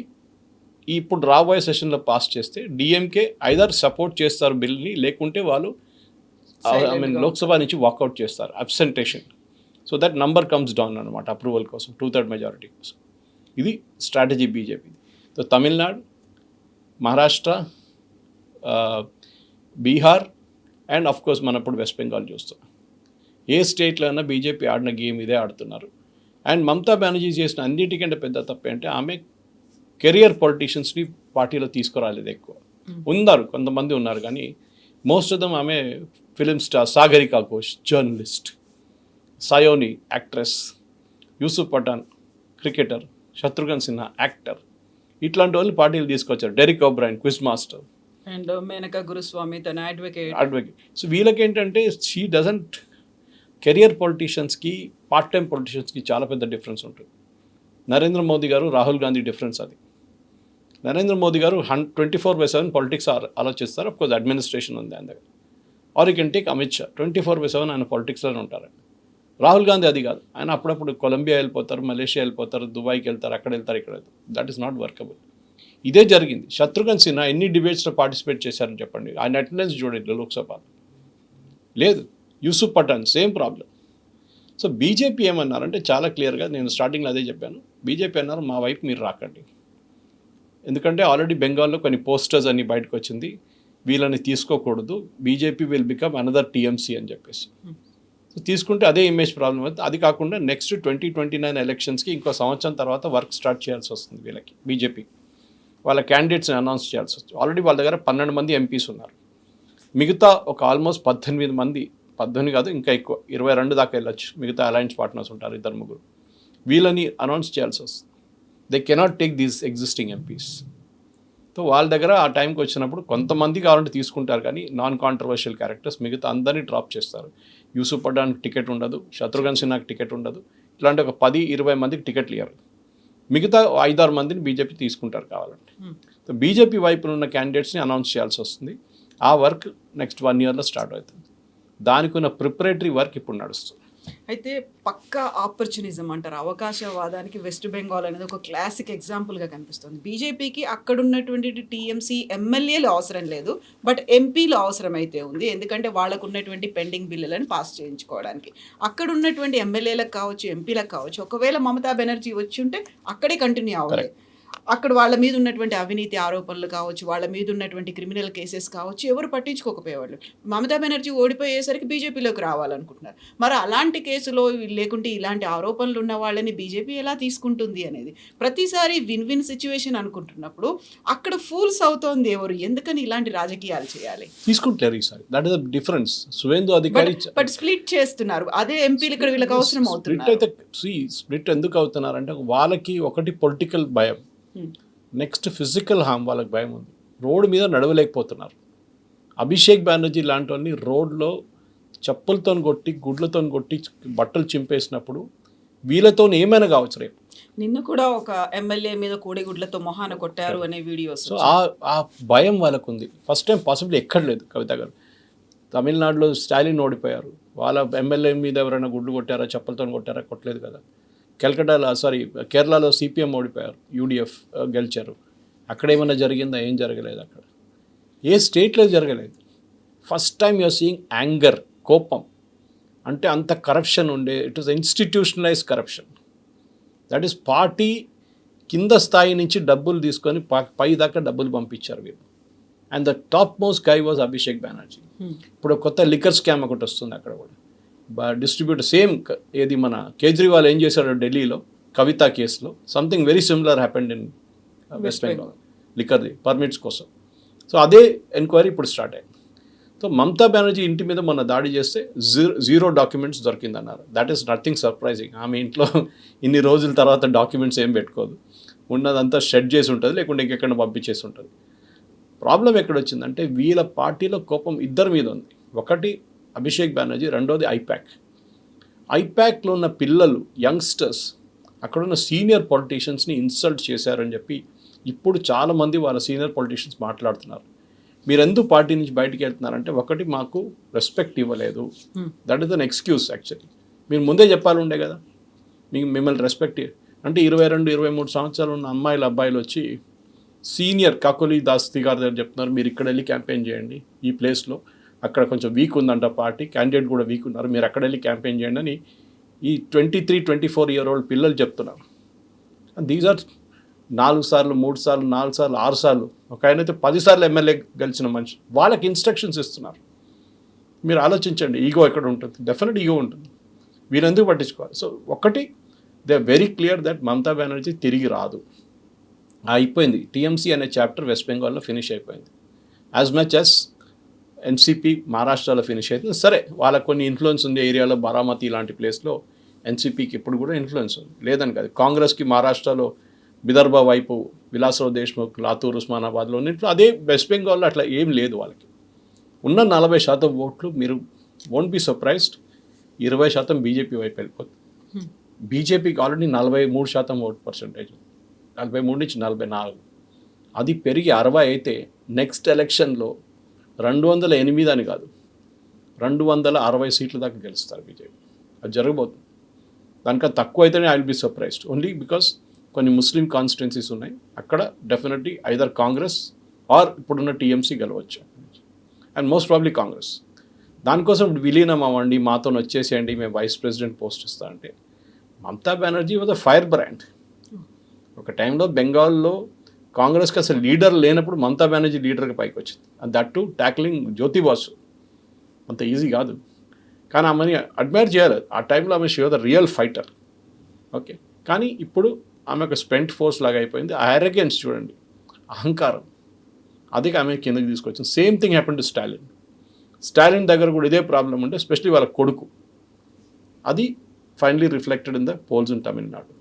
ఇప్పుడు రాబోయే సెషన్లో పాస్ చేస్తే డిఎంకే ఐదర్ సపోర్ట్ చేస్తారు బిల్ని, లేకుంటే వాళ్ళు లోక్సభ నుంచి వాకౌట్ చేస్తారు abstention. So that number comes down అనమాట అప్రూవల్ కోసం, 2/3 మెజారిటీ కోసం. ఇది స్ట్రాటజీ బీజేపీ. సో Tamil Nadu, Maharashtra, Bihar and of course మనం ఇప్పుడు వెస్ట్ బెంగాల్ చూస్తాం. ఏ స్టేట్లో అయినా బీజేపీ ఆడిన గేమ్ ఇదే ఆడుతున్నారు. అండ్ మమతా బెనర్జీ చేసిన అన్నిటికంటే పెద్ద తప్పే అంటే ఆమె కెరియర్ పొలిటీషియన్స్ని పార్టీలో తీసుకురాలేదు. ఎక్కువ ఉన్నారు, కొంతమంది ఉన్నారు, కానీ మోస్ట్ ఆఫ్ దమ్ ఆమె film star, Sagarika Ghosh journalist, Sayoni actress, Yusuf Pathan cricketer, Shatrughan Sinha actor, ఇట్లాంటి వాళ్ళు పార్టీలు తీసుకొచ్చారు. Derek O'Brien quiz master, and Menaka Guruswamy తన అడ్వకేట్. సో వీళ్ళకేంటంటే షీ డజంట్, కెరియర్ పొలిటీషియన్స్కి పార్ట్ టైం పొలిటీషియన్స్కి చాలా పెద్ద డిఫరెన్స్ ఉంటుంది. నరేంద్ర మోదీ గారు, రాహుల్ గాంధీ డిఫరెన్స్ అది. నరేంద్ర మోదీ గారు 24/7 పాలిటిక్స్ ఆలోచిస్తారు. అఫ్కోర్స్ అడ్మినిస్ట్రేషన్ ఉంది ఆయన దగ్గర. Are you can take Amit Shah, 24/7 ఆయన పాలిటిక్స్లోనే ఉంటారు. రాహుల్ గాంధీ అది కాదు, ఆయన అప్పుడప్పుడు కొలంబియా వెళ్ళిపోతారు, మలేషియా వెళ్ళిపోతారు, దుబాయ్కి వెళ్తారు, అక్కడ వెళ్తారు, ఇక్కడ వెళ్తారు. That is not workable. ఇదే జరిగింది. శత్రుఘ్న సిన్హా ఎన్ని డిబేట్స్లో పార్టిసిపేట్ చేశారని చెప్పండి, ఆయన అటెండెన్స్ చూడండి లోక్సభ లేదు. Yusuf Pathan same problem. So BJP ఏమన్నారంటే చాలా క్లియర్గా, నేను స్టార్టింగ్లో అదే చెప్పాను, బీజేపీ అన్నారు మా వైపు మీరు రాకండి, ఎందుకంటే ఆల్రెడీ బెంగాల్లో కొన్ని పోస్టర్స్ అన్ని బయటకు వచ్చింది, వీళ్ళని తీసుకోకూడదు, BJP will become another TMC అని చెప్పేసి. సో తీసుకుంటే అదే ఇమేజ్ ప్రాబ్లం అవుతుంది. అది కాకుండా నెక్స్ట్ 2029 ఎలక్షన్స్కి ఇంకో సంవత్సరం తర్వాత వర్క్ స్టార్ట్ చేయాల్సి వస్తుంది వీళ్ళకి. బీజేపీ వాళ్ళ క్యాండిడేట్స్ని అనౌన్స్ చేయాల్సి వస్తుంది. ఆల్రెడీ వాళ్ళ దగ్గర 12 మంది ఎంపీస్ ఉన్నారు. మిగతా ఒక ఆల్మోస్ట్ 18 మంది, 18 కాదు ఇంకా ఎక్కువ, 22 దాకా వెళ్ళొచ్చు, మిగతా అలయన్స్ పార్ట్నర్స్ ఉంటారు 2-3. వీళ్ళని అనౌన్స్ చేయాల్సి వస్తుంది. They cannot take these existing MPs. So వాళ్ళ దగ్గర ఆ టైంకి వచ్చినప్పుడు కొంతమంది కావాలంటే తీసుకుంటారు, కానీ నాన్ కాంట్రవర్షియల్ క్యారెక్టర్స్, మిగతా అందరినీ డ్రాప్ చేస్తారు. యూసుఫ్ పఠాన్కి టికెట్ ఉండదు, శత్రుఘ్న సిన్హాకి టికెట్ ఉండదు, ఇట్లాంటి ఒక 10-20 మందికి టికెట్లు ఇవ్వరు. మిగతా 5-6 మందిని బీజేపీ తీసుకుంటారు కావాలంటే. సో బీజేపీ వైపున ఉన్న క్యాండిడేట్స్ని అనౌన్స్ చేయాల్సి వస్తుంది. ఆ వర్క్ నెక్స్ట్ 1 yearలో స్టార్ట్ అవుతుంది. దానికి ఉన్న ప్రిపరేటరీ వర్క్ ఇప్పుడు నడుస్తుంది. అయితే పక్కా ఆపర్చునిజం అంటారు, అవకాశవాదానికి వెస్ట్ బెంగాల్ అనేది ఒక క్లాసిక్ ఎగ్జాంపుల్గా కనిపిస్తుంది. బీజేపీకి అక్కడ ఉన్నటువంటి టీఎంసీ ఎమ్మెల్యేలు అవసరం లేదు, బట్ ఎంపీలు అవసరం అయితే ఉంది. ఎందుకంటే వాళ్ళకు ఉన్నటువంటి పెండింగ్ బిల్లులను పాస్ చేయించుకోవడానికి. అక్కడ ఉన్నటువంటి ఎమ్మెల్యేలకు కావచ్చు, ఎంపీలకు కావచ్చు, ఒకవేళ మమతా బెనర్జీ వచ్చి ఉంటే అక్కడే కంటిన్యూ అవ్వాలి. అక్కడ వాళ్ళ మీద ఉన్నటువంటి అవినీతి ఆరోపణలు కావచ్చు, వాళ్ళ మీద ఉన్నటువంటి క్రిమినల్ కేసెస్ కావచ్చు, ఎవరు పట్టించుకోకపోయేవాళ్ళు. మమతా బెనర్జీ ఓడిపోయేసరికి బీజేపీలోకి రావాలనుకుంటున్నారు. మరి అలాంటి కేసులో లేకుంటే ఇలాంటి ఆరోపణలు ఉన్న వాళ్ళని బీజేపీ ఎలా తీసుకుంటుంది అనేది ప్రతిసారి విన్ విన్ సిచ్యువేషన్ అనుకుంటున్నప్పుడు అక్కడ ఫూల్స్ అవుతోంది ఎవరు, ఎందుకని ఇలాంటి రాజకీయాలు చేయాలి? తీసుకుంటారు ఈసారి. That is the difference. Suvendu అధికారి బట్ స్ప్లిట్ చేస్తున్నారు, అదే ఎంపీలు ఇక్కడ వీళ్ళకి అవసరం అవుతున్నారు. అయితే స్ప్లిట్ ఎందుకు అవుతున్నారంటే వాళ్ళకి ఒకటి పొలిటికల్ భయం, నెక్స్ట్ ఫిజికల్ హామ్ వాళ్ళకి భయం ఉంది. రోడ్డు మీద నడవలేకపోతున్నారు. అభిషేక్ బెనర్జీ లాంటి వాళ్ళని రోడ్లో చెప్పులతో కొట్టి, గుడ్లతో కొట్టి, బట్టలు చింపేసినప్పుడు వీళ్ళతో ఏమైనా కావచ్చు రేపు. నిన్న కూడా ఒక ఎమ్మెల్యే మీద కోడిగుడ్లతో మొహాన కొట్టారు అనే వీడియోస్. సో ఆ భయం వాళ్ళకు ఉంది. ఫస్ట్ టైం పాసిబుల్ ఎక్కడ లేదు. కవిత గారు తమిళనాడులో స్టాలిన్ ఓడిపోయారు, వాళ్ళ ఎమ్మెల్యే మీద ఎవరైనా గుడ్లు కొట్టారా, చెప్పులతో కొట్టారా? కొట్టలేదు కదా. కేరళలో సిపిఎం ఓడిపోయారు, యూడిఎఫ్ గెలిచారు. అక్కడ ఏమైనా జరిగిందా? ఏం జరగలేదు. అక్కడ ఏ స్టేట్లో జరగలేదు. First time you're seeing anger, కోపం. అంటే అంత కరప్షన్ ఉండే, it is institutionalise corruption. That is party కింద స్థాయి నుంచి డబ్బులు తీసుకొని పై దాకా డబ్బులు పంపించారు వీళ్ళు. And the top most guy was Abhishek Banerjee. ఇప్పుడు కొత్త లిక్కర్ స్కామ్ ఒకటి వస్తుంది అక్కడ కూడా, డిస్ట్రిబ్యూటర్ సేమ్. ఏది మన కేజ్రీవాల్ ఏం చేశాడో ఢిల్లీలో కవిత కేసులో, something very similar happened in west Bengal, లిక్కర్ది పర్మిట్స్ కోసం. సో అదే ఎంక్వైరీ ఇప్పుడు స్టార్ట్ అయింది. సో మమతా బెనర్జీ ఇంటి మీద మొన్న దాడి చేస్తే జీరో డాక్యుమెంట్స్ దొరికిందన్నారు. That is nothing surprising. ఆమె ఇంట్లో ఇన్ని రోజుల తర్వాత డాక్యుమెంట్స్ ఏం పెట్టుకోదు, ఉన్నదంతా షెడ్ చేసి ఉంటుంది, లేకుంటే ఇంకెక్కడ పంపించేసి ఉంటుంది. ప్రాబ్లం ఎక్కడొచ్చిందంటే వీళ్ళ పార్టీలో కోపం ఇద్దరి మీద ఉంది. ఒకటి అభిషేక్ బెనర్జీ, రెండోది ఐపాక్లో ఉన్న పిల్లలు, యంగ్స్టర్స్, అక్కడున్న సీనియర్ పొలిటీషియన్స్ని ఇన్సల్ట్ చేశారని చెప్పి ఇప్పుడు చాలామంది వాళ్ళ సీనియర్ పొలిటీషియన్స్ మాట్లాడుతున్నారు. మీరు ఎందుకు పార్టీ నుంచి బయటికి వెళ్తున్నారంటే ఒకటి మాకు రెస్పెక్ట్ ఇవ్వలేదు, that is an excuse actually. మీరు ముందే చెప్పాలి ఉండే కదా మిమ్మల్ని రెస్పెక్ట్ అంటే 22-23 సంవత్సరాలు ఉన్న అమ్మాయిలు అబ్బాయిలు వచ్చి సీనియర్ కాకోలి దాస్తి గారి దగ్గర చెప్తున్నారు మీరు ఇక్కడ వెళ్ళి క్యాంపెయిన్ చేయండి ఈ ప్లేస్లో, అక్కడ కొంచెం వీక్ ఉందంట పార్టీ, క్యాండిడేట్ కూడా వీక్ ఉన్నారు, మీరు అక్కడ వెళ్ళి క్యాంపెయిన్ చేయండి అని ఈ 23-24 year old పిల్లలు చెప్తున్నారు. దీస్ ఆర్ 4 సార్లు 3 సార్లు 4 సార్లు 6 సార్లు ఒక ఆయన అయితే 10 సార్లు ఎమ్మెల్యే గెలిచిన మనిషి వాళ్ళకి ఇన్స్ట్రక్షన్స్ ఇస్తున్నారు. మీరు ఆలోచించండి ఈగో ఎక్కడ ఉంటుంది, డెఫినెట్ ఈగో ఉంటుంది, వీరు ఎందుకు పట్టించుకోవాలి. సో ఒకటి they very clear that Mamata Banerjee తిరిగి రాదు, అయిపోయింది. టీఎంసీ అనే చాప్టర్ వెస్ట్ బెంగాల్లో ఫినిష్ అయిపోయింది. యాజ్ మచ్ యాజ్ ఎన్సీపీ మహారాష్ట్రలో ఫినిష్ అవుతుంది. సరే వాళ్ళకు కొన్ని ఇన్ఫ్లుయెన్స్ ఉంది ఏరియాలో, బారామతి లాంటి ప్లేస్లో ఎన్సీపీకి ఇప్పుడు కూడా ఇన్ఫ్లుయెన్స్ ఉంది, లేదని కాదు. కాంగ్రెస్కి మహారాష్ట్రలో విదర్భ వైపు విలాసరావు దేశ్ముఖ్, లాతూర్, ఉస్మానాబాద్లో ఉన్నట్లు అదే వెస్ట్ బెంగాల్లో అట్లా ఏం లేదు. వాళ్ళకి ఉన్న 40% ఓట్లు మీరు వోంట్ బి సర్ప్రైజ్డ్ 20% బీజేపీ వైపు వెళ్ళిపోతుంది. బీజేపీకి ఆల్రెడీ 43% ఓట్ పర్సెంటేజ్, 43 నుంచి 44, అది పెరిగి 60 అయితే నెక్స్ట్ ఎలక్షన్లో 208 అని కాదు 260 సీట్ల దాకా గెలుస్తారు బీజేపీ. అది జరగబోతుంది. దానికన్నా తక్కువ అయితేనే I will be surprised only because కొన్ని ముస్లిం కాన్స్టిట్యున్సీస్ ఉన్నాయి, అక్కడ డెఫినెట్లీ ఐదర్ కాంగ్రెస్ ఆర్ ఇప్పుడున్న టీఎంసీ గెలవచ్చు, అండ్ మోస్ట్ ప్రాబ్లీ కాంగ్రెస్. దానికోసం విలీనం అవ్వండి, మాతో వచ్చేసేయండి, మేము వైస్ ప్రెసిడెంట్ పోస్ట్ ఇస్తా అంటే Mamata Banerjee was a fire brand. ఒక టైంలో బెంగాల్లో కాంగ్రెస్కి అసలు లీడర్ లేనప్పుడు మమతా బెనర్జీ లీడర్కి పైకి వచ్చింది, and that to tackling Jyoti Basu. అంత ఈజీ కాదు, కానీ ఆమెని అడ్మైర్ చేయాలి. ఆ టైంలో ఆమె she was the real fighter. Okay, కానీ ఇప్పుడు ఆమె ఒక స్పెంట్ ఫోర్స్ లాగా అయిపోయింది. ఆ అరెగెన్స్ చూడండి, అహంకారం, అది ఆమె కిందకి తీసుకొచ్చింది. Same thing happen to Stalin దగ్గర కూడా ఇదే ప్రాబ్లం ఉంటే, ఎస్పెషలీ వాళ్ళ కొడుకు. అది finally reflected in the polls in Tamil Nadu.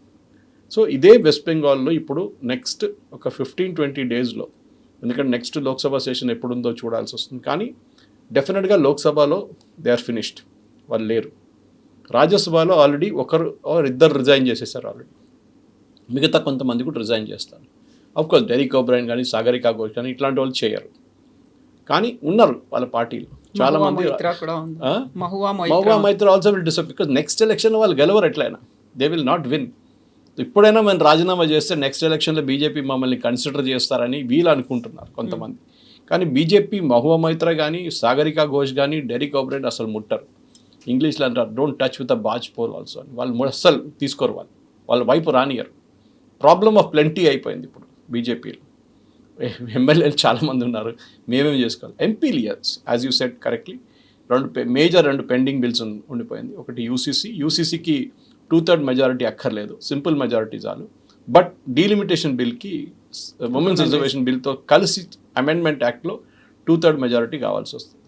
So ఇదే వెస్ట్ బెంగాల్లో ఇప్పుడు నెక్స్ట్ ఒక 15-20 డేస్లో, ఎందుకంటే నెక్స్ట్ లోక్సభ సెషన్ ఎప్పుడుందో చూడాల్సి వస్తుంది, కానీ డెఫినెట్గా లోక్సభలో దే ఆర్ ఫినిష్డ్, వాళ్ళు లేరు. రాజ్యసభలో ఆల్రెడీ ఇద్దరు రిజైన్ చేసేసారు ఆల్రెడీ, మిగతా కొంతమంది కూడా రిజైన్ చేస్తారు. అఫ్కోర్స్ డెరిక్ ఓబ్రైన్ కానీ సాగరికా ఘోష్ కానీ ఇట్లాంటి వాళ్ళు చేయరు, కానీ ఉన్నారు వాళ్ళ పార్టీలో చాలా మంది. Mahua Moitra also will disappear, because next ఎలక్షన్లో వాళ్ళు గెలవరు, ఎట్లయినా దే విల్ నాట్ విన్. ఇప్పుడైనా మనం రాజీనామా చేస్తే నెక్స్ట్ ఎలక్షన్లో బీజేపీ మమ్మల్ని కన్సిడర్ చేస్తారని వీళ్ళు అనుకుంటున్నారు కొంతమంది, కానీ బీజేపీ మహువా మైత్రా కానీ సాగరికా ఘోష్ కానీ డెరిక్ ఓబ్రైన్ అసలు ముట్టరు. ఇంగ్లీష్లో అంటారు don't touch with a barge pole also అని. వాళ్ళు అస్సలు తీసుకోరు, వాళ్ళ వైపు రానియరు. ప్రాబ్లమ్ ఆఫ్ ప్లెంటీ అయిపోయింది ఇప్పుడు బీజేపీలో. ఎమ్మెల్యేలు చాలామంది ఉన్నారు, మేమేం చేసుకోవాలి. ఎంపీలు యాజ్ యూ సెట్ కరెక్ట్లీ రెండు పెండింగ్ బిల్స్ ఉండిపోయింది. ఒకటి యూసీసీకి 2/3 మెజారిటీ అక్కర్లేదు, సింపుల్ మెజారిటీ చాలు. బట్ డీలిమిటేషన్ బిల్కి ఉమెన్స్ రిజర్వేషన్ బిల్తో కలిసి అమెండ్మెంట్ యాక్ట్లో 2/3 మెజారిటీ కావాల్సి వస్తుంది.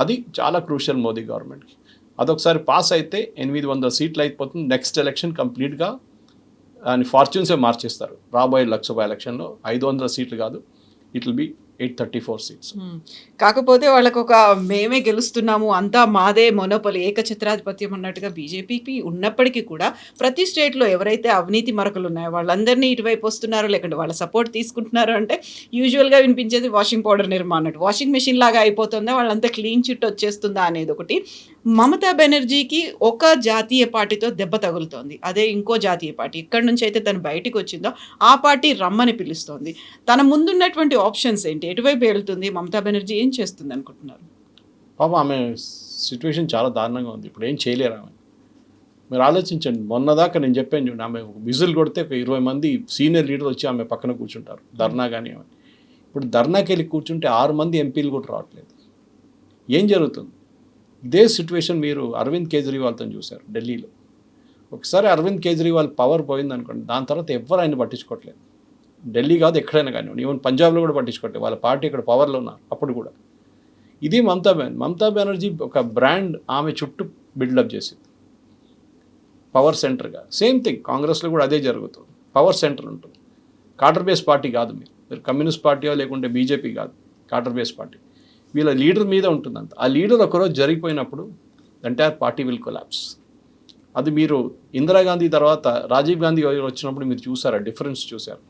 అది చాలా క్రూషియల్ మోదీ గవర్నమెంట్కి. అదొకసారి పాస్ అయితే 800 సీట్లు అయిపోతుంది. నెక్స్ట్ ఎలక్షన్ కంప్లీట్గా దాని ఫార్చ్యూన్సే మార్చేస్తారు. రాబోయే లోక్సభ ఎలక్షన్లో 500 సీట్లు కాదు, ఇట్ విల్ బి 834 సీట్స్. కాకపోతే వాళ్ళకు ఒక మేమే గెలుస్తున్నాము, అంతా మాదే మొనోపలి, ఏకఛత్రాధిపత్యం అన్నట్టుగా బీజేపీకి ఉన్నప్పటికీ కూడా ప్రతి స్టేట్లో ఎవరైతే అవినీతి మరకలు ఉన్నాయో వాళ్ళందరినీ ఇటువైపు వస్తున్నారో లేకుంటే వాళ్ళ సపోర్ట్ తీసుకుంటున్నారో అంటే యూజువల్గా వినిపించేది వాషింగ్ పౌడర్ నిర్మా అన్నట్టు. వాషింగ్ మెషిన్ లాగా అయిపోతుందా, వాళ్ళంతా క్లీన్ చిట్ వచ్చేస్తుందా అనేది ఒకటి. మమతా బెనర్జీకి ఒక జాతీయ పార్టీతో దెబ్బ తగులుతోంది, అదే ఇంకో జాతీయ పార్టీ. ఎక్కడి నుంచి అయితే తను బయటకు వచ్చిందో ఆ పార్టీ రమ్మని పిలుస్తోంది. తన ముందున్నటువంటి ఆప్షన్స్ ఏంటి, ఎటువైపు వెళ్తుంది మమతా బెనర్జీ, ఏం చేస్తుంది అనుకుంటున్నారు? పాపం ఆమె సిచ్యువేషన్ చాలా దారుణంగా ఉంది, ఇప్పుడు ఏం చేయలేరు ఆమె. మీరు ఆలోచించండి, మొన్నదాకా నేను చెప్పాను చూడండి, ఆమె విజిల్ కొడితే ఒక 20 మంది సీనియర్ లీడర్ వచ్చి ఆమె పక్కన కూర్చుంటారు ధర్నా కానీ. ఇప్పుడు ధర్నాకి వెళ్ళి కూర్చుంటే 6 మంది ఎంపీలు కూడా రావట్లేదు. ఏం జరుగుతుంది? ఇదే సిచ్యువేషన్ మీరు అరవింద్ కేజ్రీవాల్తో చూశారు ఢిల్లీలో. ఒకసారి అరవింద్ కేజ్రీవాల్ పవర్ పోయింది అనుకోండి, దాని తర్వాత ఎవరు ఆయన పట్టించుకోవట్లేదు. ఢిల్లీ కాదు ఎక్కడైనా కానీ, ఈవెన్ పంజాబ్లో కూడా పట్టించుకోవట్లేదు. వాళ్ళ పార్టీ ఇక్కడ పవర్లో ఉన్నారు అప్పుడు కూడా. ఇది మమతా బెనర్జీ ఒక బ్రాండ్ ఆమె చుట్టూ బిల్డప్ చేసింది పవర్ సెంటర్గా. సేమ్ థింగ్ కాంగ్రెస్లో కూడా అదే జరుగుతుంది, పవర్ సెంటర్ ఉంటుంది. కాటర్ బేస్ పార్టీ కాదు, మీరు కమ్యూనిస్ట్ పార్టీయో లేకుంటే బీజేపీ కాదు, కాటర్ బేస్ పార్టీ. వీళ్ళ లీడర్ మీద ఉంటుందంత. ఆ లీడర్ ఒకరోజు జరిగిపోయినప్పుడు ఎంటైర్ పార్టీ విల్ కొలాప్స్. అది మీరు ఇందిరాగాంధీ తర్వాత రాజీవ్ గాంధీ వచ్చినప్పుడు మీరు చూసారా డిఫరెన్స్ చూసారు.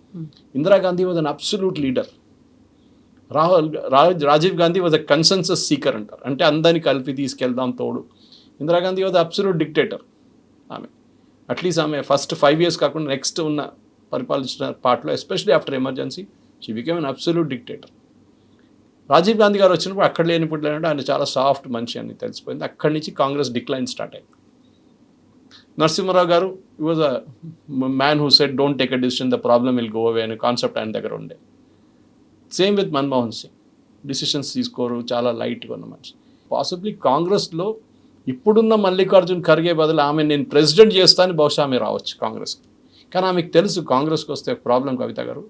Indira Gandhi was an absolute leader. Rajiv Gandhi was a consensus seeker అంటారు, అంటే అందరినీ కలిపి తీసుకెళ్దాం తోడు. Indira Gandhi was absolute dictator. ఆమె అట్లీస్ట్ ఆమె ఫస్ట్ 5 years కాకుండా నెక్స్ట్ ఉన్న పరిపాలించిన పార్ట్లో especially after emergency she became an absolute dictator. Rajiv Gandhi గారు వచ్చినప్పుడు అక్కడ లేనిప్పుడు లేనంటే ఆయన చాలా సాఫ్ట్ మనిషి అని తెలిసిపోయింది. అక్కడి నుంచి కాంగ్రెస్ డిక్లైన్ స్టార్ట్ అయింది. నరసింహారావు గారు was a man who said don't take a decision, the problem will go away అనే కాన్సెప్ట్ ఆయన దగ్గర ఉండే. Same with Manmohan Singh, decisions తీసుకోరు, చాలా లైట్గా ఉన్న మనిషి. పాసిబ్లీ కాంగ్రెస్లో ఇప్పుడున్న మల్లికార్జున్ ఖర్గే బదులు ఆమె నేను ప్రెసిడెంట్ చేస్తాను బహుశా ఆమె రావచ్చు కాంగ్రెస్కి. కానీ ఆమెకు తెలుసు కాంగ్రెస్కి వస్తే ప్రాబ్లం కవిత గారు,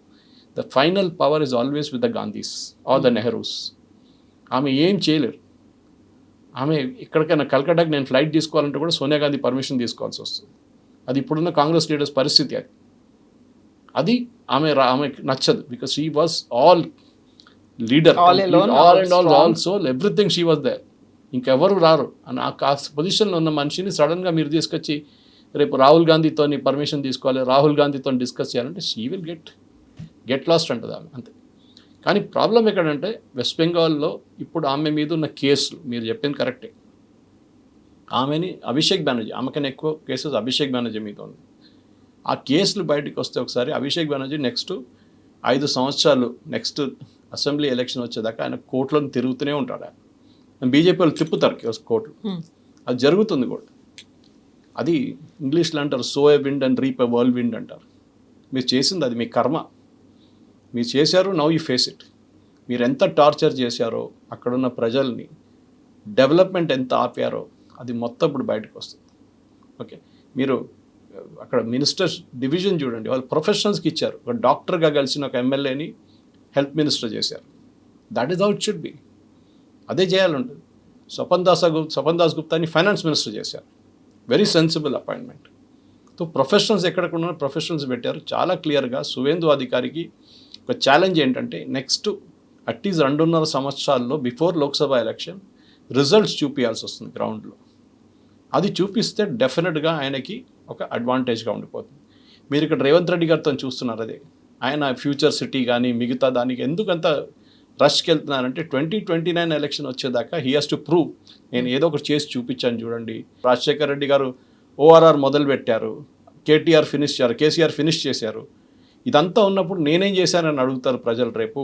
the final power is always with the Gandhis or the Nehrus. ఆమె ఏం చేయలేరు. ఆమె ఎక్కడికైనా కలకట్టాకి నేను ఫ్లైట్ తీసుకోవాలంటే కూడా సోనియా గాంధీ పర్మిషన్ తీసుకోవాల్సి వస్తుంది. అది ఇప్పుడున్న కాంగ్రెస్ లీడర్స్ పరిస్థితి. అది ఆమెకు నచ్చదు. Because she was all leader, all everything she was there. ఇంకెవరు రారు అని ఆ పొజిషన్లో ఉన్న మనిషిని సడన్గా మీరు తీసుకొచ్చి రేపు రాహుల్ గాంధీతో పర్మిషన్ తీసుకోవాలి, రాహుల్ గాంధీతో డిస్కస్ చేయాలంటే షీ విల్ గెట్ లాస్ట్ అంటుంది ఆమె, అంతే. కానీ ప్రాబ్లం ఎక్కడంటే వెస్ట్ బెంగాల్లో ఇప్పుడు ఆమె మీద ఉన్న కేసులు మీరు చెప్పింది కరెక్టే. ఆమెని అభిషేక్ బెనర్జీ, ఆమెకన్నా ఎక్కువ కేసెస్ అభిషేక్ బెనర్జీ మీద ఉంది. ఆ కేసులు బయటకు వస్తే ఒకసారి అభిషేక్ బెనర్జీ నెక్స్ట్ 5 సంవత్సరాలు నెక్స్ట్ అసెంబ్లీ ఎలక్షన్ వచ్చేదాకా ఆయన కోర్టులను తిరుగుతూనే ఉంటాడు. ఆయన బీజేపీ వాళ్ళు తిప్పుతారు కోర్టులు, అది జరుగుతుంది కూడా. అది ఇంగ్లీష్లో అంటారు so A wind and reap a world wind అంటారు. మీరు చేసింది అది మీ కర్మ, మీరు చేశారు, నౌ యూ ఫేస్ ఇట్. మీరు ఎంత టార్చర్ చేశారో అక్కడున్న ప్రజల్ని, డెవలప్మెంట్ ఎంత ఆపారో అది మొత్తం ఇప్పుడు బయటకు వస్తుంది. ఓకే, మీరు అక్కడ మినిస్టర్స్ డివిజన్ చూడండి, వాళ్ళు ప్రొఫెషనల్స్కి ఇచ్చారు. ఒక డాక్టర్గా కలిసిన ఒక ఎమ్మెల్యేని హెల్త్ మినిస్టర్ చేశారు. That is how it should be. అదే చేయాలంటుంది. స్వపన్ దాస్ గుప్తాని ఫైనాన్స్ మినిస్టర్ చేశారు. Very sensible appointment. So professionals ఎక్కడికన్నా ప్రొఫెషనల్స్ పెట్టారు. చాలా క్లియర్గా సువేందు అధికారికి ఒక ఛాలెంజ్ ఏంటంటే నెక్స్ట్ అట్లీస్ట్ 2.5 సంవత్సరాల్లో బిఫోర్ లోక్సభ ఎలక్షన్ రిజల్ట్స్ చూపించాల్సి వస్తుంది గ్రౌండ్లో. అది చూపిస్తే డెఫినెట్గా ఆయనకి ఒక అడ్వాంటేజ్గా ఉండిపోతుంది. మీరు ఇక్కడ రేవంత్ రెడ్డి గారితో చూస్తున్నారు. అదే ఆయన ఫ్యూచర్ సిటీ కానీ మిగతా దానికి ఎందుకంత రష్కి వెళ్తున్నారంటే 2029 ఎలక్షన్ వచ్చేదాకా హీ హాస్ టు ప్రూవ్ నేను ఏదో ఒకటి చేసి చూపించాను. చూడండి, రాజశేఖర్ రెడ్డి గారు ఓఆర్ఆర్ మొదలు పెట్టారు, కేటీఆర్ ఫినిష్ చేశారు, కేసీఆర్ ఫినిష్ చేశారు. ఇదంతా ఉన్నప్పుడు నేనేం చేశానని అడుగుతారు ప్రజలు రేపు.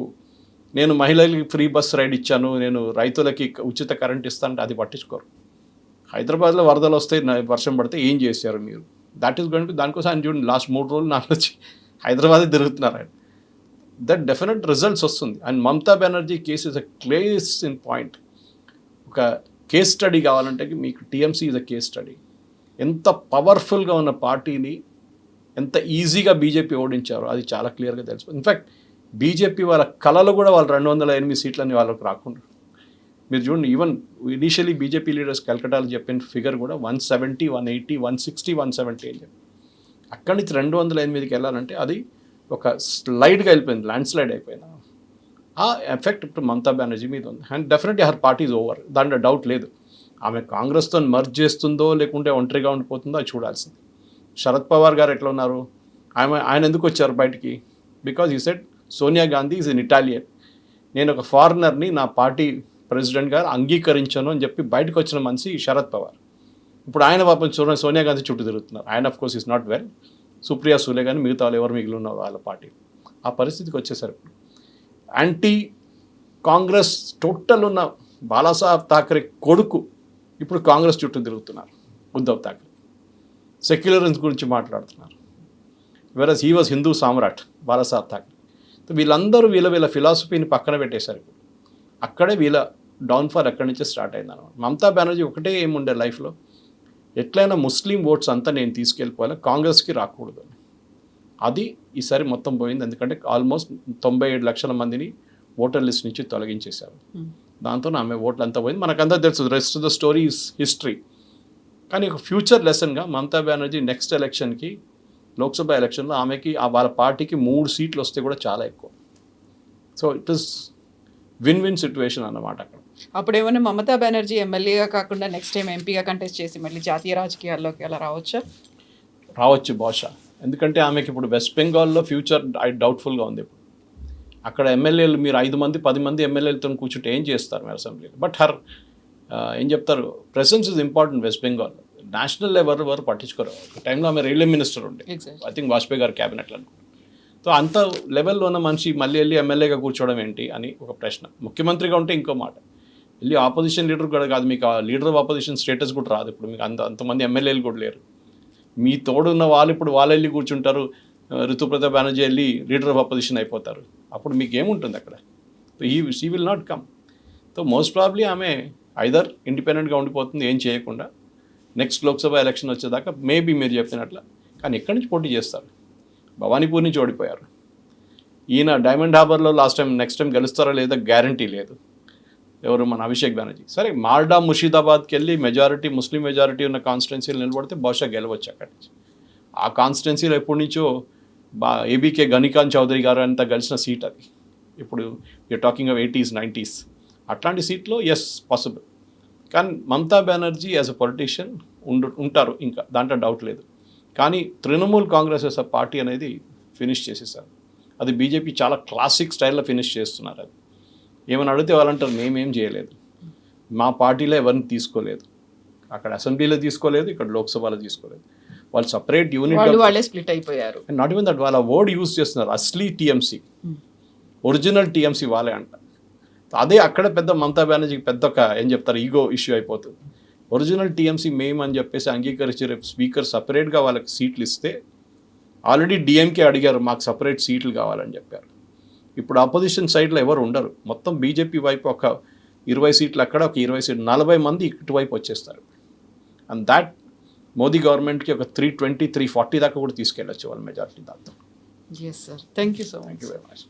నేను మహిళలకి ఫ్రీ బస్ రైడ్ ఇచ్చాను, నేను రైతులకి ఉచిత కరెంట్ ఇస్తానంటే అది పట్టించుకోరు. హైదరాబాద్లో వరదలు వస్తే వర్షం పడితే ఏం చేశారు మీరు? దట్ ఈస్ గోయింగ్ టు, దానికోసం ఆయన చూడండి లాస్ట్ 3 రోజులు 4 వచ్చి హైదరాబాదే తిరుగుతున్నారు ఆయన. దట్ డెఫినెట్ రిజల్ట్స్ వస్తుంది. And Mamata Banerjee case is a case in point. ఒక కేస్ స్టడీ కావాలంటే మీకు TMC is a case study. ఎంత పవర్ఫుల్గా ఉన్న పార్టీని ఎంత ఈజీగా బీజేపీ ఓడించారో అది చాలా క్లియర్గా తెలుసు. ఇన్ఫ్యాక్ట్ బీజేపీ వాళ్ళ కళలు కూడా వాళ్ళు 208 సీట్లని వాళ్ళకి రాకుండా. మీరు చూడండి, ఈవెన్ ఇనీషియలీ బీజేపీ లీడర్స్ కల్కటాలో చెప్పిన ఫిగర్ కూడా 170, 180, 160, 170 అని చెప్పి అక్కడి నుంచి 208కి వెళ్ళాలంటే అది ఒక స్లైడ్గా వెళ్ళిపోయింది, ల్యాండ్ స్లైడ్ అయిపోయింది. ఆ ఎఫెక్ట్ ఇప్పుడు మమతా బెనర్జీ మీద ఉంది. And definitely her party is over, దాంట్లో డౌట్ లేదు. ఆమె కాంగ్రెస్తో మర్జ్ చేస్తుందో లేకుంటే ఒంటరిగా ఉండిపోతుందో అది చూడాల్సింది. శరద్ పవార్ గారు ఎట్లా ఉన్నారు? ఆయన ఎందుకు వచ్చారు బయటికి? బికాజ్ ఈ said Sonia Gandhi is in Italian, నేను ఒక ఫారినర్ని నా పార్టీ ప్రెసిడెంట్ గారు అంగీకరించను అని చెప్పి బయటకు వచ్చిన మనిషి శరద్ పవార్. ఇప్పుడు ఆయన పాపం చూడండి సోనియా గాంధీ చుట్టూ తిరుగుతున్నారు. ఆయన of course is not well, Supriya Sule కానీ మిగతా వాళ్ళు ఎవరు మిగిలి ఉన్నారు వాళ్ళ పార్టీ. ఆ పరిస్థితికి వచ్చేసరి యాంటీ కాంగ్రెస్ టోటల్ ఉన్న బాలాసాహెబ్ థాకరే కొడుకు ఇప్పుడు కాంగ్రెస్ చుట్టూ తిరుగుతున్నారు. ఉద్ధవ్ థాకరే సెక్యులరిజం గురించి మాట్లాడుతున్నారు. వెరస్ హీ వాజ్ హిందూ సామ్రాట్ బాలాసాహెబ్ థాకరే. వీళ్ళందరూ వీళ్ళ ఫిలాసఫీని పక్కన పెట్టేశారు. అక్కడే వీళ్ళ డౌన్ఫాల్ ఎక్కడి నుంచే స్టార్ట్ అయింది అనమాట. మమతా బెనర్జీ ఒకటే ఏముండే లైఫ్లో, ఎట్లయినా ముస్లిం ఓట్స్ అంతా నేను తీసుకెళ్ళిపోవాలి, కాంగ్రెస్కి రాకూడదు. అది ఈసారి మొత్తం పోయింది. ఎందుకంటే ఆల్మోస్ట్ 97 లక్షల మందిని ఓటర్ లిస్ట్ నుంచి తొలగించేశారు. దాంతో ఆమె ఓట్లు అంతా పోయింది. మనకంతా తెలుసు, rest of the story is history. కానీ ఒక ఫ్యూచర్ లెసన్గా మమతా బెనర్జీ నెక్స్ట్ ఎలక్షన్కి, లోక్సభ ఎలక్షన్లో ఆమెకి వాళ్ళ పార్టీకి 3 సీట్లు వస్తే కూడా చాలా ఎక్కువ. So it is win situation అన్నమాట అక్కడ. అప్పుడు ఏమైనా మమతా బెనర్జీ ఎమ్మెల్యేగా కాకుండా నెక్స్ట్ టైం ఎంపీగా కంటెస్ట్ చేసి మళ్ళీ జాతీయ రాజకీయాల్లోకి అలా రావచ్చు బహుశా. ఎందుకంటే ఆమెకి ఇప్పుడు వెస్ట్ బెంగాల్లో ఫ్యూచర్ డౌట్ఫుల్గా ఉంది. ఇప్పుడు అక్కడ ఎమ్మెల్యేలు మీరు 5 మంది 10 మంది ఎమ్మెల్యేలతో కూర్చుంటే ఏం చేస్తారు మీరు అసెంబ్లీలో? బట్ ఏం చెప్తారు, presence is important west Bengal. National level వారు పట్టించుకోరు. ఒక టైంలో ఆమె రైల్వే మినిస్టర్ ఉండే, ఐ థింక్ వాజ్పేయి గారు క్యాబినెట్లో అనుకుంటారు. సో అంత లెవెల్లో ఉన్న మనిషి మళ్ళీ వెళ్ళి ఎమ్మెల్యేగా కూర్చోవడం ఏంటి అని ఒక ప్రశ్న. ముఖ్యమంత్రిగా ఉంటే ఇంకో మాట, వెళ్ళి ఆపోజిషన్ లీడర్ కూడా కాదు, మీకు ఆ లీడర్ ఆఫ్ ఆపోజిషన్ స్టేటస్ కూడా రాదు. ఇప్పుడు మీకు అంతమంది ఎమ్మెల్యేలు కూడా లేరు. మీ తోడున్న వాళ్ళు ఇప్పుడు వాళ్ళు వెళ్ళి కూర్చుంటారు, ఋతుప్రతాప్ బెనర్జీ వెళ్ళి లీడర్ ఆఫ్ అపోజిషన్ అయిపోతారు. అప్పుడు మీకు ఏముంటుంది అక్కడ? So she will not come. So most probably ఆమె ఐదర్ ఇండిపెండెంట్గా ఉండిపోతుంది ఏం చేయకుండా, నెక్స్ట్ లోక్సభ ఎలక్షన్ వచ్చేదాకా మేబీ మీరు చెప్పినట్ల. కానీ ఎక్కడి నుంచి పోటీ చేస్తారు? భవానీపూర్ నుంచి ఓడిపోయారు. ఈయన డైమండ్ హార్బర్లో నెక్స్ట్ టైం గెలుస్తారా లేదా గ్యారంటీ లేదు. ఎవరు? మన అభిషేక్ బెనర్జీ. సరే, మాల్డా ముర్షిదాబాద్కి వెళ్ళి మెజారిటీ ముస్లిం మెజారిటీ ఉన్న కాన్స్టిట్యున్సీలు నిలబడితే బహుశా గెలవచ్చు అక్కడి నుంచి. ఆ కాన్స్టిట్యున్సీలో ఎప్పటి నుంచో ఏబీకే గనికాంత్ చౌదరి గారు అంతా గెలిచిన సీట్ అది. ఇప్పుడు you're talking of 80s 90s అట్లాంటి సీట్లో ఎస్ పాసిబుల్. కానీ Mamata Banerjee as a politician ఉంటారు, ఇంకా దాంట్లో డౌట్ లేదు. కానీ Trinamool Congress as a party అనేది ఫినిష్ చేసేసారు. అది బీజేపీ చాలా క్లాసిక్ స్టైల్లో ఫినిష్ చేస్తున్నారు. అది ఏమైనా అడిగితే వాళ్ళంటారు మేమేం చేయలేదు, మా పార్టీలో ఎవరిని తీసుకోలేదు, అక్కడ అసెంబ్లీలో తీసుకోలేదు, ఇక్కడ లోక్సభలో తీసుకోలేదు. వాళ్ళు సపరేట్ యూనిట్, వాళ్ళే స్ప్లిట్ అయిపోయారు. నాట్ ఈవెన్ దట్, వాళ్ళ వర్డ్ యూజ్ చేస్తున్నారు, అస్లీ టీఎంసీ, ఒరిజినల్ టీఎంసీ వాళ్ళే అంట. అదే అక్కడ పెద్ద మమతా బెనర్జీకి పెద్ద ఒక ఏం చెప్తారు ఈగో ఇష్యూ అయిపోతుంది. ఒరిజినల్ టీఎంసీ మేము అని చెప్పేసి అంగీకరించి రేపు స్పీకర్ సపరేట్గా వాళ్ళకి సీట్లు ఇస్తే, ఆల్రెడీ డిఎంకే అడిగారు మాకు సపరేట్ సీట్లు కావాలని చెప్పారు. ఇప్పుడు అపోజిషన్ సైడ్లో ఎవరు ఉండరు, మొత్తం బీజేపీ వైపు ఒక 20 సీట్లు అక్కడ, ఒక 20 సీట్లు, 40 మంది ఇటువైపు వచ్చేస్తారు. అండ్ దాట్ మోదీ గవర్నమెంట్కి ఒక 320, 340 దాకా కూడా తీసుకెళ్ళచ్చు వాళ్ళ మెజారిటీ దాంతో. Yes sir, thank you so much. Thank you very much.